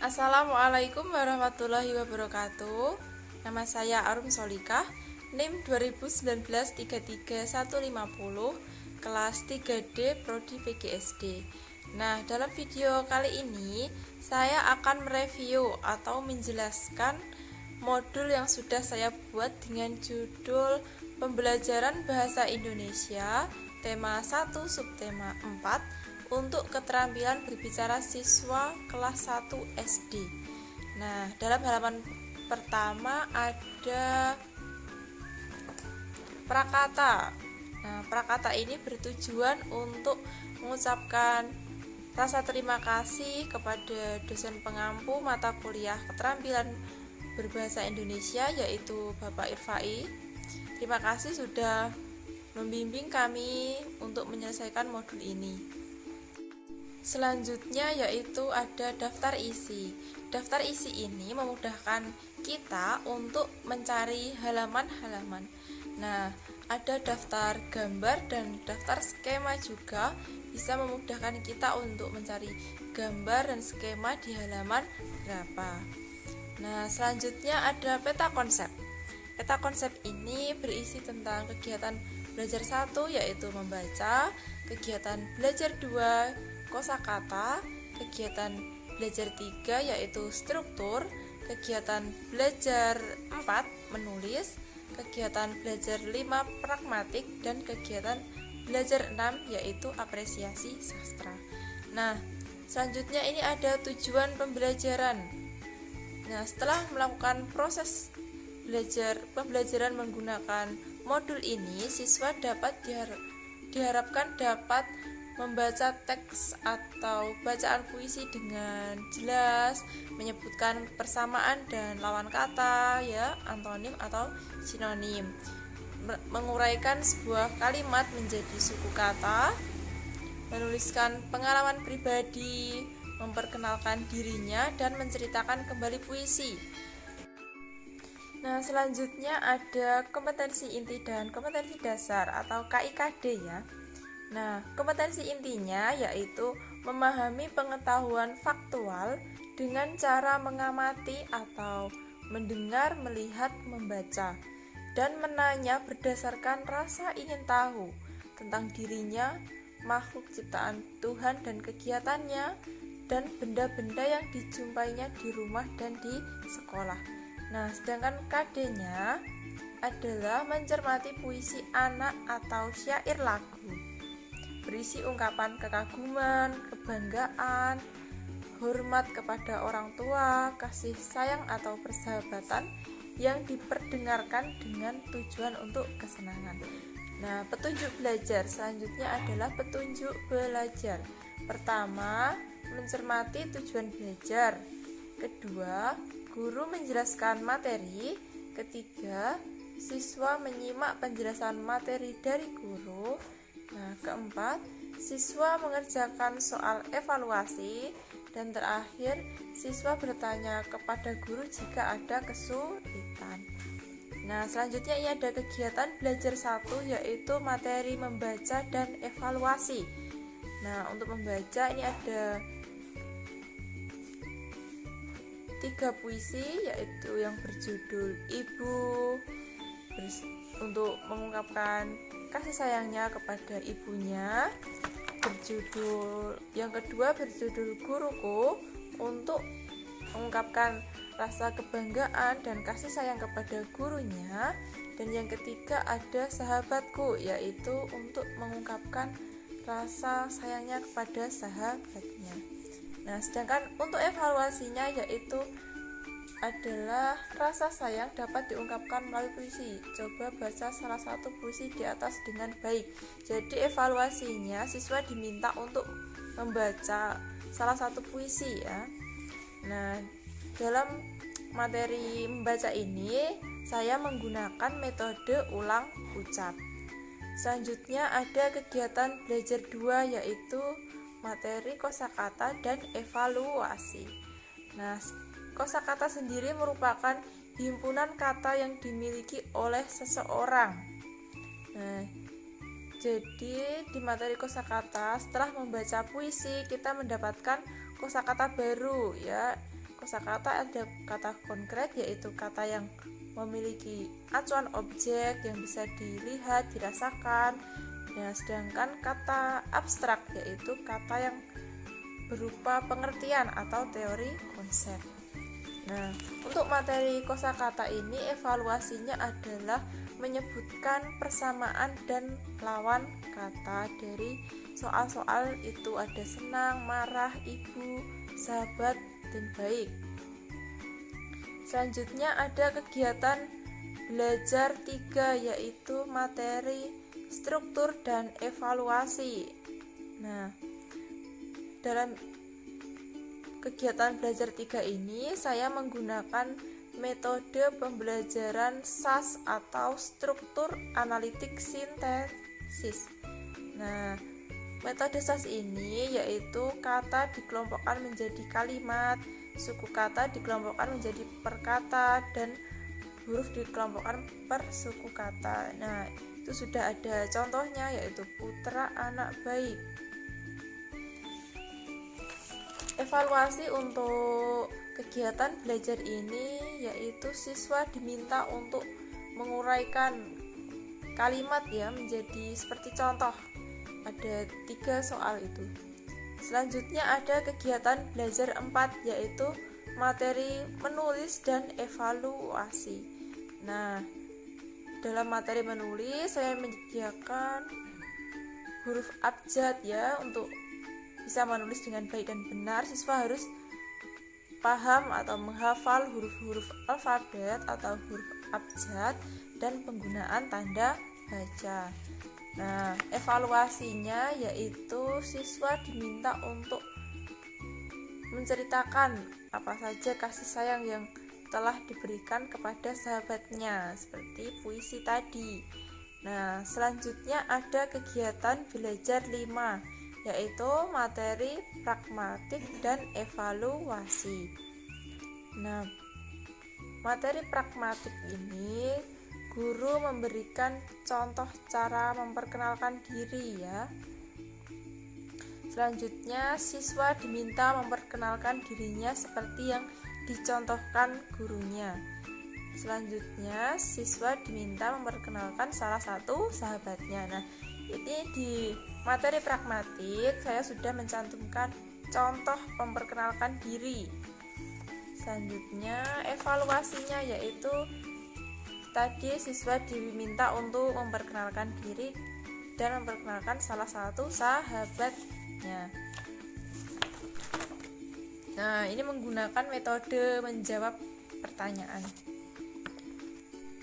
Assalamualaikum warahmatullahi wabarakatuh. Nama saya Arum Solikah, NIM 2019 33150, kelas 3D Prodi PGSD. Nah, dalam video kali ini saya akan mereview atau menjelaskan modul yang sudah saya buat dengan judul Pembelajaran Bahasa Indonesia, tema 1 subtema 4 untuk keterampilan berbicara siswa kelas 1 SD. Nah, dalam halaman pertama ada prakata. Nah, prakata ini bertujuan untuk mengucapkan rasa terima kasih kepada dosen pengampu mata kuliah keterampilan berbahasa Indonesia, yaitu Bapak Irfai. Terima kasih sudah membimbing kami untuk menyelesaikan modul ini. Selanjutnya yaitu ada daftar isi. Daftar isi ini memudahkan kita untuk mencari halaman-halaman. Nah, ada daftar gambar dan daftar skema juga bisa memudahkan kita untuk mencari gambar dan skema di halaman berapa. Nah, selanjutnya ada peta konsep. Peta konsep ini berisi tentang kegiatan belajar 1 yaitu membaca, kegiatan belajar 2 kosakata, kegiatan belajar 3 yaitu struktur, kegiatan belajar 4 menulis, kegiatan belajar 5 pragmatik, dan kegiatan belajar 6 yaitu apresiasi sastra. Nah, selanjutnya ini ada tujuan pembelajaran. Nah, setelah melakukan proses pembelajaran menggunakan modul ini, siswa diharapkan dapat membaca teks atau bacaan puisi dengan jelas, menyebutkan persamaan dan lawan kata, ya, antonim atau sinonim, menguraikan sebuah kalimat menjadi suku kata, menuliskan pengalaman pribadi, memperkenalkan dirinya, dan menceritakan kembali puisi. Nah, selanjutnya ada kompetensi inti dan kompetensi dasar atau KIKD, ya. Nah, kompetensi intinya yaitu memahami pengetahuan faktual dengan cara mengamati atau mendengar, melihat, membaca, dan menanya berdasarkan rasa ingin tahu tentang dirinya, makhluk ciptaan Tuhan dan kegiatannya, dan benda-benda yang dijumpainya di rumah dan di sekolah. Nah, sedangkan KD-nya adalah mencermati puisi anak atau syair lagu, berisi ungkapan kekaguman, kebanggaan, hormat kepada orang tua, kasih sayang atau persahabatan yang diperdengarkan dengan tujuan untuk kesenangan. Nah, petunjuk belajar selanjutnya adalah petunjuk belajar. Pertama, mencermati tujuan belajar. Kedua, guru menjelaskan materi. Ketiga, siswa menyimak penjelasan materi dari guru. Nah, keempat, siswa mengerjakan soal evaluasi. Dan terakhir, siswa bertanya kepada guru jika ada kesulitan. Nah, selanjutnya ini ada kegiatan belajar 1 yaitu materi membaca dan evaluasi. Nah, untuk membaca ini ada 3 puisi yaitu yang berjudul Ibu, untuk mengungkapkan kasih sayangnya kepada ibunya. Yang kedua berjudul Guruku, untuk mengungkapkan rasa kebanggaan dan kasih sayang kepada gurunya. Dan yang ketiga ada Sahabatku, yaitu untuk mengungkapkan rasa sayangnya kepada sahabatnya. Nah, sedangkan untuk evaluasinya yaitu adalah rasa sayang dapat diungkapkan melalui puisi. Coba baca salah satu puisi di atas dengan baik. Jadi evaluasinya siswa diminta untuk membaca salah satu puisi, ya. Nah, dalam materi membaca ini saya menggunakan metode ulang ucap. Selanjutnya ada kegiatan belajar 2 yaitu materi kosakata dan evaluasi. Nah, kosakata sendiri merupakan himpunan kata yang dimiliki oleh seseorang. Nah, jadi di materi kosakata setelah membaca puisi kita mendapatkan kosakata baru, ya. kosakata ada kata konkret, yaitu kata yang memiliki acuan objek yang bisa dilihat, dirasakan. Nah, sedangkan kata abstrak yaitu kata yang berupa pengertian atau teori konsep. Nah, untuk materi kosakata ini evaluasinya adalah menyebutkan persamaan dan lawan kata dari soal-soal itu. Ada senang, marah, ibu, sahabat, dan baik. Selanjutnya ada kegiatan belajar 3, yaitu materi struktur dan evaluasi. Nah, dalam kegiatan belajar 3 ini saya menggunakan metode pembelajaran SAS atau struktur analitik sintesis. Nah, metode SAS ini yaitu kata dikelompokkan menjadi kalimat, suku kata dikelompokkan menjadi perkata, dan huruf dikelompokkan per suku kata. Nah, itu sudah ada contohnya, yaitu putra, anak, baik. Evaluasi untuk kegiatan belajar ini yaitu siswa diminta untuk menguraikan kalimat menjadi seperti contoh. Ada 3 soal itu. Selanjutnya ada kegiatan belajar 4, yaitu materi menulis dan evaluasi. Nah, dalam materi menulis saya menyediakan huruf abjad untuk bisa menulis dengan baik dan benar. Siswa harus paham atau menghafal huruf-huruf alfabet atau huruf abjad dan penggunaan tanda baca. Nah, evaluasinya yaitu siswa diminta untuk menceritakan apa saja kasih sayang yang telah diberikan kepada sahabatnya, seperti puisi tadi. Nah, selanjutnya ada kegiatan belajar 5, yaitu materi pragmatik dan evaluasi. Nah, materi pragmatik ini guru memberikan contoh cara memperkenalkan diri Selanjutnya siswa diminta memperkenalkan dirinya seperti yang dicontohkan gurunya. Selanjutnya siswa diminta memperkenalkan salah satu sahabatnya. Nah, ini di materi pragmatik saya sudah mencantumkan contoh memperkenalkan diri. Selanjutnya evaluasinya yaitu tadi siswa diminta untuk memperkenalkan diri dan memperkenalkan salah satu sahabatnya. Nah, ini menggunakan metode menjawab pertanyaan.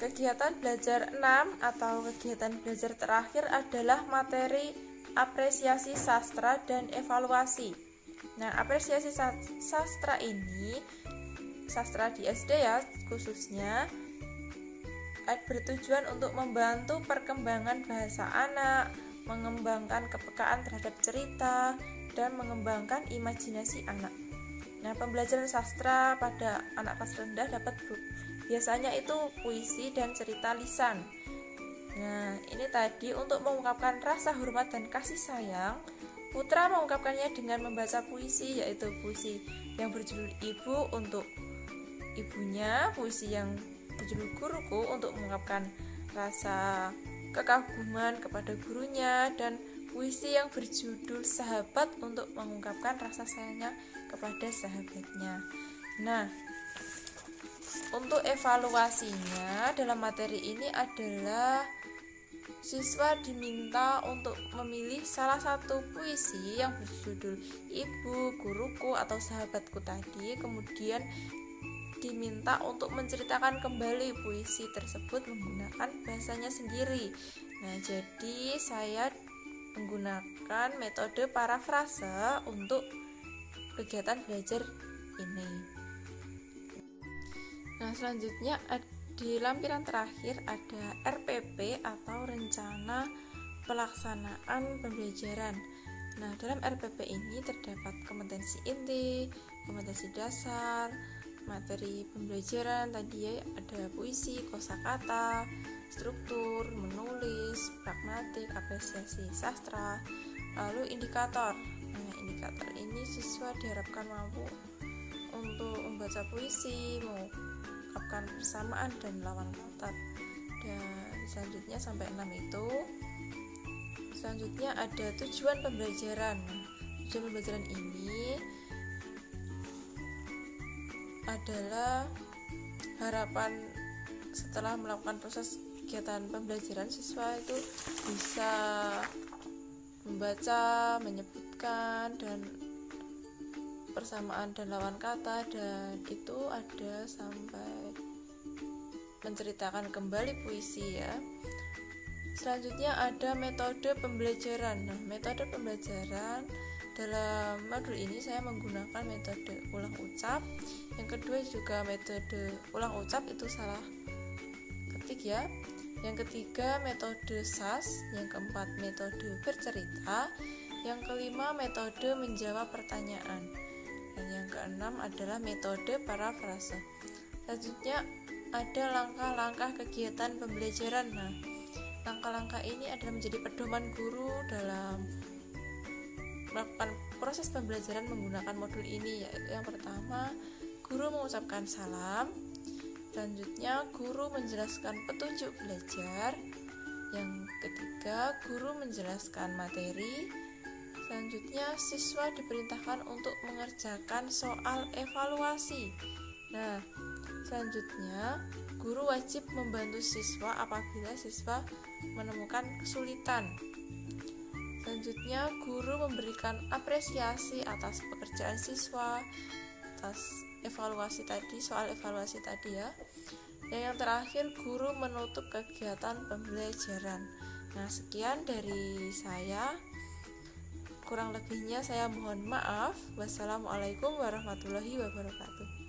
Kegiatan belajar 6 atau kegiatan belajar terakhir adalah materi apresiasi sastra dan evaluasi. Nah, apresiasi sastra ini, sastra di SD khususnya, bertujuan untuk membantu perkembangan bahasa anak, mengembangkan kepekaan terhadap cerita, dan mengembangkan imajinasi anak. Nah, pembelajaran sastra pada anak kelas rendah dapat biasanya itu puisi dan cerita lisan. Nah, ini tadi untuk mengungkapkan rasa hormat dan kasih sayang, putra mengungkapkannya dengan membaca puisi, yaitu puisi yang berjudul Ibu untuk ibunya, puisi yang berjudul Guruku untuk mengungkapkan rasa kekaguman kepada gurunya, dan puisi yang berjudul Sahabat untuk mengungkapkan rasa sayangnya kepada sahabatnya. Nah, untuk evaluasinya dalam materi ini adalah siswa diminta untuk memilih salah satu puisi yang berjudul Ibu, Guruku, atau Sahabatku tadi, kemudian diminta untuk menceritakan kembali puisi tersebut menggunakan bahasanya sendiri. Nah, jadi saya menggunakan metode parafrase untuk kegiatan belajar ini. Nah, selanjutnya di lampiran terakhir ada RPP atau rencana pelaksanaan pembelajaran. Nah, dalam RPP ini terdapat kompetensi inti, kompetensi dasar, materi pembelajaran tadi ada puisi, kosakata, struktur, menulis, pragmatik, apresiasi sastra, lalu indikator. Nah, indikator ini siswa diharapkan mampu untuk membaca puisi, mengungkapkan persamaan dan lawan kata. Dan selanjutnya sampai 6 itu. Selanjutnya ada tujuan pembelajaran. Tujuan pembelajaran ini adalah harapan setelah melakukan proses kegiatan pembelajaran, siswa itu bisa membaca, menyebutkan dan persamaan dan lawan kata, dan itu ada sampai menceritakan kembali puisi ya. Selanjutnya ada metode pembelajaran. Nah, metode pembelajaran dalam modul ini saya menggunakan metode ulang ucap. Yang kedua juga metode ulang ucap, itu salah ketik ya. Yang ketiga metode SAS, yang keempat metode bercerita, yang kelima metode menjawab pertanyaan, dan yang keenam adalah metode parafrase. Selanjutnya ada langkah-langkah kegiatan pembelajaran. Nah, langkah-langkah ini adalah menjadi pedoman guru dalam melakukan proses pembelajaran menggunakan modul ini, yaitu yang pertama, guru mengucapkan salam. Selanjutnya, guru menjelaskan petunjuk belajar. Yang ketiga, guru menjelaskan materi. Selanjutnya, siswa diperintahkan untuk mengerjakan soal evaluasi. Nah, selanjutnya, guru wajib membantu siswa apabila siswa menemukan kesulitan. Selanjutnya, guru memberikan apresiasi atas pekerjaan siswa, atas evaluasi tadi, soal evaluasi tadi ya. Dan yang terakhir, guru menutup kegiatan pembelajaran. Nah, sekian dari saya. Kurang lebihnya saya mohon maaf. Wassalamualaikum warahmatullahi wabarakatuh.